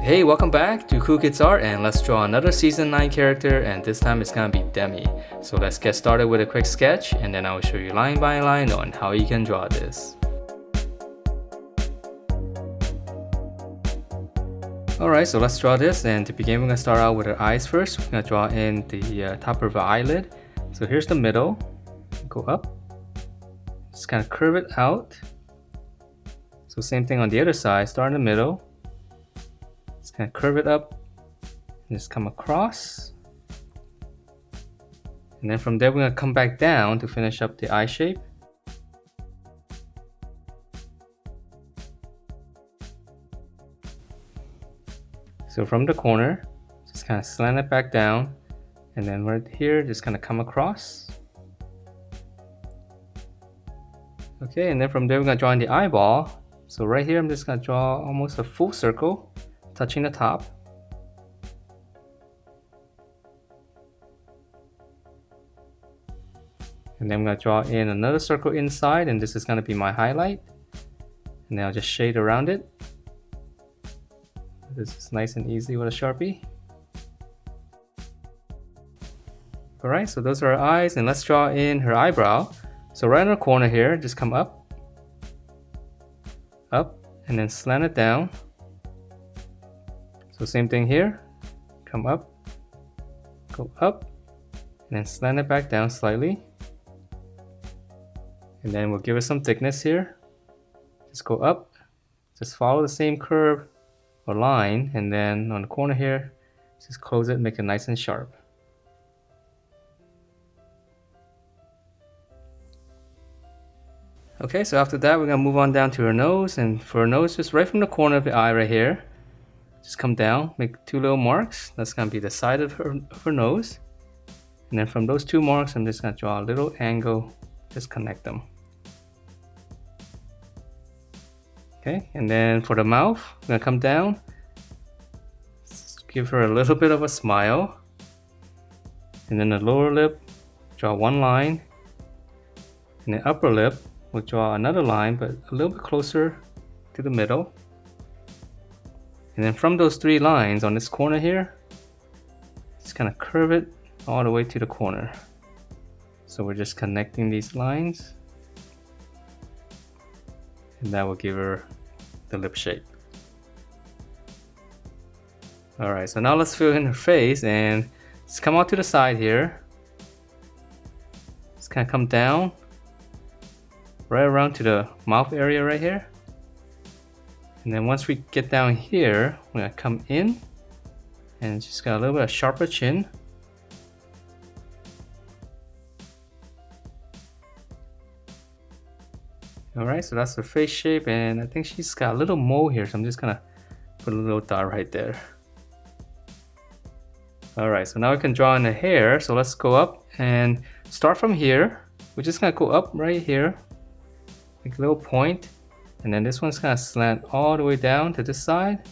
Hey, welcome back to Cool Kids Art, and let's draw another season 9 character, and this time it's gonna be Demi. So let's get started with a quick sketch, and then I will show you line by line on how you can draw this. Alright, so let's draw this, and to begin we're gonna start out with our eyes first. We're gonna draw in the top of our eyelid. So here's the middle, go up, just kind of curve it out. So same thing on the other side, start in the middle. Just kind of curve it up and just come across. And then from there we're going to come back down to finish up the eye shape. So from the corner, just kind of slant it back down, and then right here just kind of come across. Okay, and then from there we're going to draw in the eyeball. So right here I'm just going to draw almost a full circle, touching the top. And then I'm going to draw in another circle inside, and this is going to be my highlight. And then I'll just shade around it. This is nice and easy with a Sharpie. Alright, so those are her eyes, and let's draw in her eyebrow. So right in the corner here, just come up, and then slant it down. So same thing here, come up, go up, and then slant it back down slightly. And then we'll give it some thickness here. Just go up, just follow the same curve or line, and then on the corner here, just close it, make it nice and sharp. Okay, so after that, we're gonna move on down to her nose, and for her nose, just right from the corner of the eye right here, just come down, make two little marks. That's gonna be the side of her nose. And then from those two marks, I'm just gonna draw a little angle, just connect them. Okay, and then for the mouth, I'm gonna come down, give her a little bit of a smile. And then the lower lip, draw one line. And the upper lip, we'll draw another line, but a little bit closer to the middle. And then from those three lines on this corner here, just kind of curve it all the way to the corner. So we're just connecting these lines, and that will give her the lip shape. Alright, so now let's fill in her face, and just come out to the side here. Just kind of come down right around to the mouth area right here. And then once we get down here, we're gonna come in and just got a little bit of sharper chin. Alright, so that's her face shape, and I think she's got a little mole here, so I'm just gonna put a little dot right there. Alright, so now we can draw in the hair, so let's go up and start from here. We're just gonna go up right here, make a little point, and then this one's gonna slant all the way down to this side.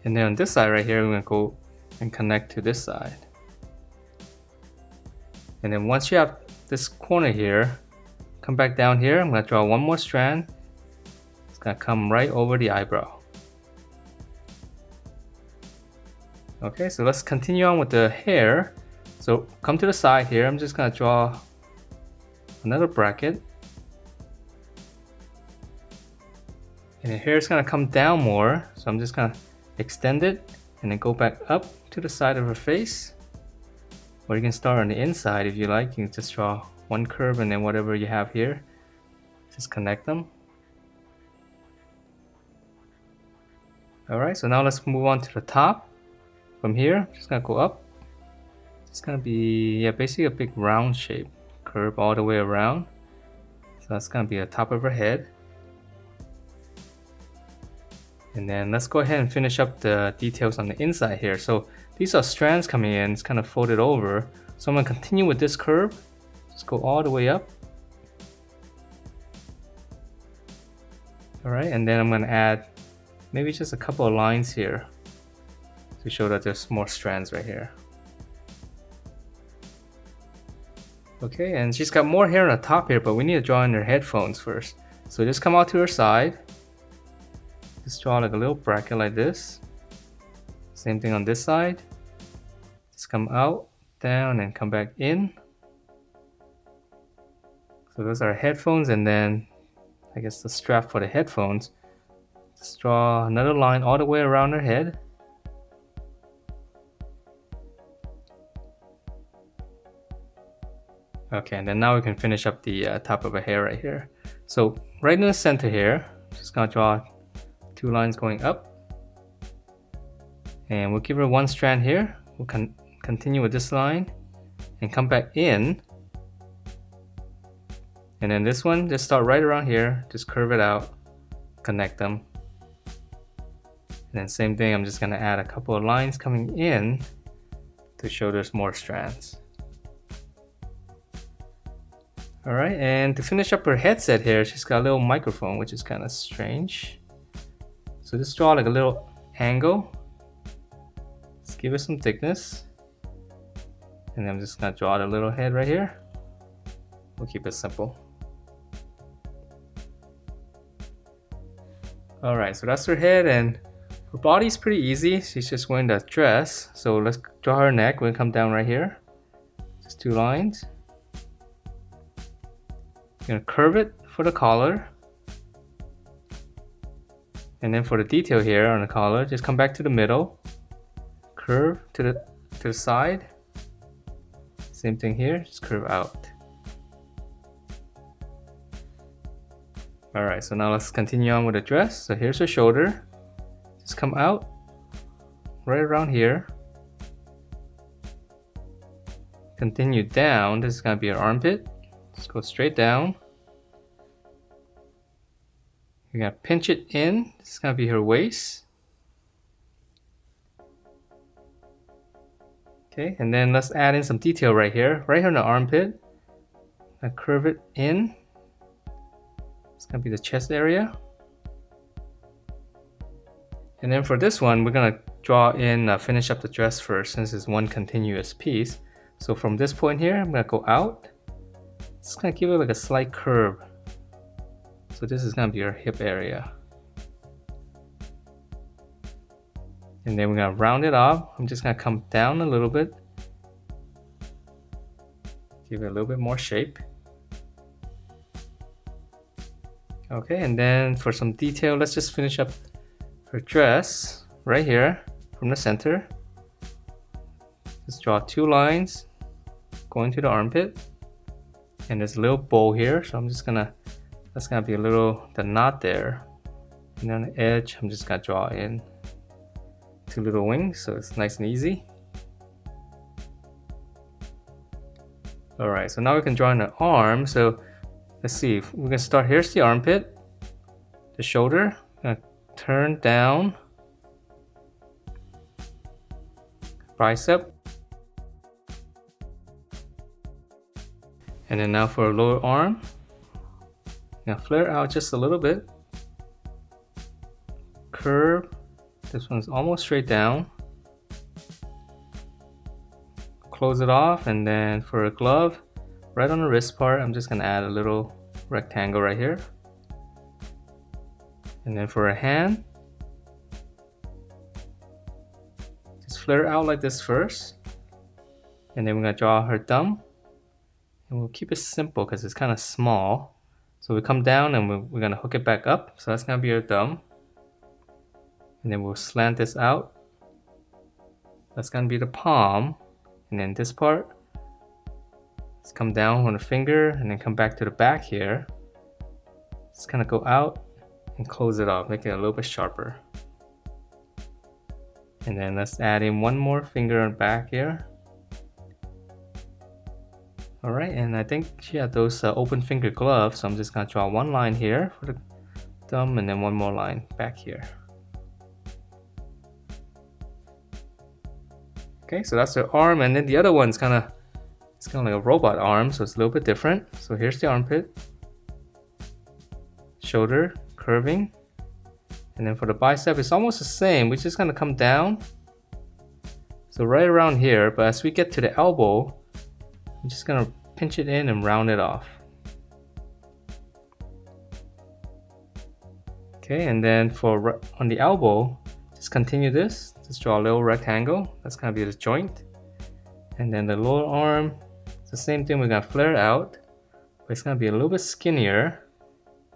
And then on this side right here, we're gonna go and connect to this side. And then once you have this corner here, come back down here. I'm gonna draw one more strand. It's gonna come right over the eyebrow. Okay, so let's continue on with the hair. So come to the side here. I'm just gonna draw another bracket. And the hair is gonna come down more, so I'm just gonna extend it and then go back up to the side of her face. Or you can start on the inside if you like. You can just draw one curve, and then whatever you have here, just connect them. Alright, so now let's move on to the top. From here, I'm just gonna go up. It's gonna be basically a big round shape, curve all the way around. So that's gonna be the top of her head. And then let's go ahead and finish up the details on the inside here. So these are strands coming in, it's kind of folded over. So I'm gonna continue with this curve. Just go all the way up. Alright, and then I'm gonna add maybe just a couple of lines here to show that there's more strands right here. Okay, and she's got more hair on the top here, but we need to draw in her headphones first. So just come out to her side. Just draw like a little bracket like this. Same thing on this side. Just come out, down, and come back in. So those are headphones, and then I guess the strap for the headphones. Just draw another line all the way around her head. Okay, and then now we can finish up the top of her hair right here. So right in the center here, just gonna draw 2 lines going up. And we'll give her 1 strand here. We'll continue with this line and come back in. And then this one, just start right around here, just curve it out, connect them. And then same thing, I'm just gonna add a couple of lines coming in to show there's more strands. Alright, and to finish up her headset here, she's got a little microphone, which is kind of strange. So just draw like a little angle. Just give it some thickness. And then I'm just gonna draw the little head right here. We'll keep it simple. Alright, so that's her head, and her body's pretty easy. She's just wearing that dress. So let's draw her neck. We'll come down right here. Just 2 lines. Gonna curve it for the collar, and then for the detail here on the collar, just come back to the middle, curve to the side. Same thing here, just curve out. Alright, so now let's continue on with the dress. So here's her shoulder. Just come out right around here. Continue down. This is gonna be her armpit. Just go straight down. You're gonna pinch it in. This is gonna be her waist. Okay, and then let's add in some detail right here in the armpit. I curve it in. It's gonna be the chest area. And then for this one, we're gonna draw in, finish up the dress first, since it's one continuous piece. So from this point here, I'm gonna go out. Just gonna give it like a slight curve. So this is gonna be our hip area. And then we're gonna round it off. I'm just gonna come down a little bit. Give it a little bit more shape. Okay, and then for some detail, let's just finish up her dress right here from the center. Just draw 2 lines going to the armpit. And there's a little bow here, so I'm just gonna, that's gonna be a little, the knot there. And on the edge, I'm just gonna draw in 2 little wings, so it's nice and easy. Alright, so now we can draw in the arm. So let's see, we're gonna start, here's the armpit, the shoulder, gonna turn down, bicep. And then now for a lower arm, now flare out just a little bit, curve, this one's almost straight down, close it off. And then for a glove, right on the wrist part, I'm just gonna add a little rectangle right here. And then for a hand, just flare out like this first, and then we're gonna draw her thumb. And we'll keep it simple because it's kind of small. So we come down and we're gonna hook it back up. So that's gonna be our thumb. And then we'll slant this out. That's gonna be the palm. And then this part, let's come down on the finger and then come back to the back here. Just kind of go out and close it off, make it a little bit sharper. And then let's add in 1 more finger on the back here. Alright, and I think she had those open finger gloves, so I'm just gonna draw 1 line here for the thumb and then 1 more line back here. Okay, so that's the arm, and then the other one's it's kind of like a robot arm, so it's a little bit different. So here's the armpit, shoulder, curving, and then for the bicep, it's almost the same. We're just gonna come down, so right around here, but as we get to the elbow, I'm just gonna pinch it in and round it off. Okay, and then for on the elbow, just continue this. Just draw a little rectangle. That's gonna be the joint. And then the lower arm, it's the same thing. We're gonna flare it out, but it's gonna be a little bit skinnier.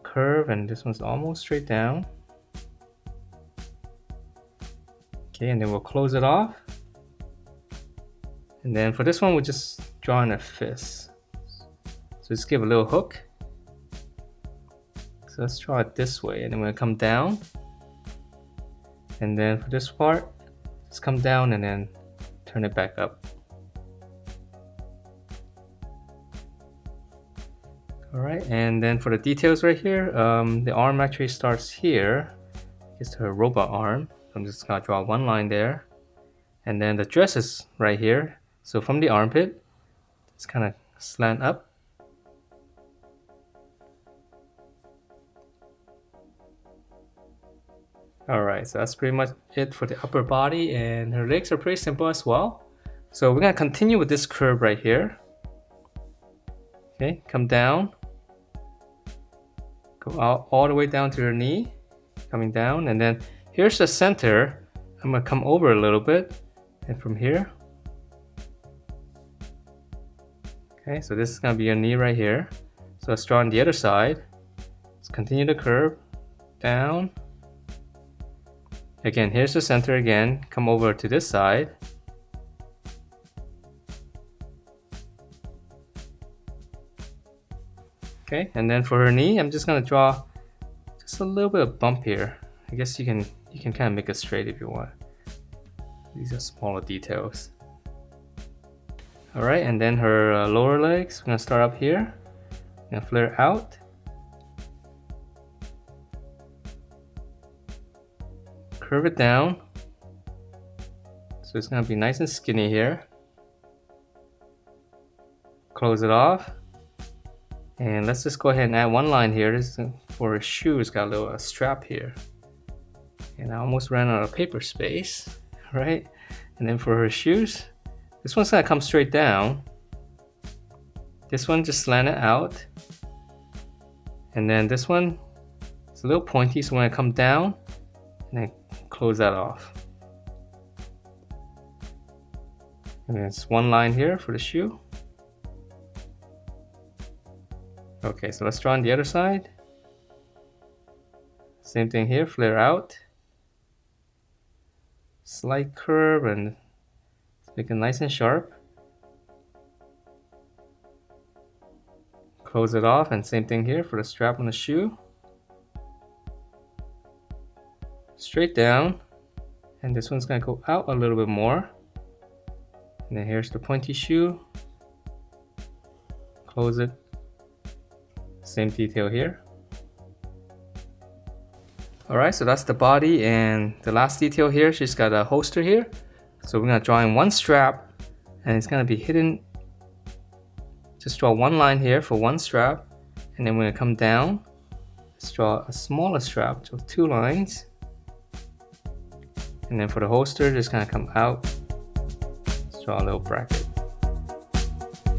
Curve, and this one's almost straight down. Okay, and then we'll close it off. And then for this one, we're just drawing a fist. So just give a little hook. So let's draw it this way, and then we're gonna come down. And then for this part, just come down and then turn it back up. Alright, and then for the details right here, the arm actually starts here. It's her robot arm. I'm just gonna draw one line there. And then the dress is right here. So from the armpit, it's kind of slant up. Alright, so that's pretty much it for the upper body, and her legs are pretty simple as well. So we're gonna continue with this curve right here. Okay, come down. Go out all the way down to her knee, coming down, and then here's the center. I'm gonna come over a little bit, and from here. Okay, so this is gonna be your knee right here. So let's draw on the other side. Let's continue the curve, down. Again, here's the center again. Come over to this side. Okay, and then for her knee, I'm just gonna draw just a little bit of bump here. I guess you can kind of make it straight if you want. These are smaller details. All right, and then her lower legs, we're gonna start up here. I'm gonna flare out. Curve it down. So it's gonna be nice and skinny here. Close it off. And let's just go ahead and add one line here. This is for a shoe, it's got a little strap here. And I almost ran out of paper space, right? And then for her shoes, this one's gonna come straight down. This one just slant it out. And then this one, it's a little pointy, so when I come down, and then close that off. And then it's one line here for the shoe. Okay, so let's draw on the other side. Same thing here, flare out. Slight curve and make it nice and sharp. Close it off, and same thing here for the strap on the shoe. Straight down, and this one's gonna go out a little bit more. And then here's the pointy shoe. Close it. Same detail here. Alright, so that's the body, and the last detail here, she's got a holster here. So we're gonna draw in one strap, and it's gonna be hidden. Just draw one line here for one strap, and then we're gonna come down. Let's draw a smaller strap, so two lines. And then for the holster, just gonna come out. Let's draw a little bracket.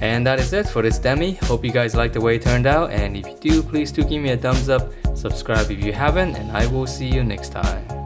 And that is it for this Demi. Hope you guys like the way it turned out, and if you do, please do give me a thumbs up, subscribe if you haven't, and I will see you next time.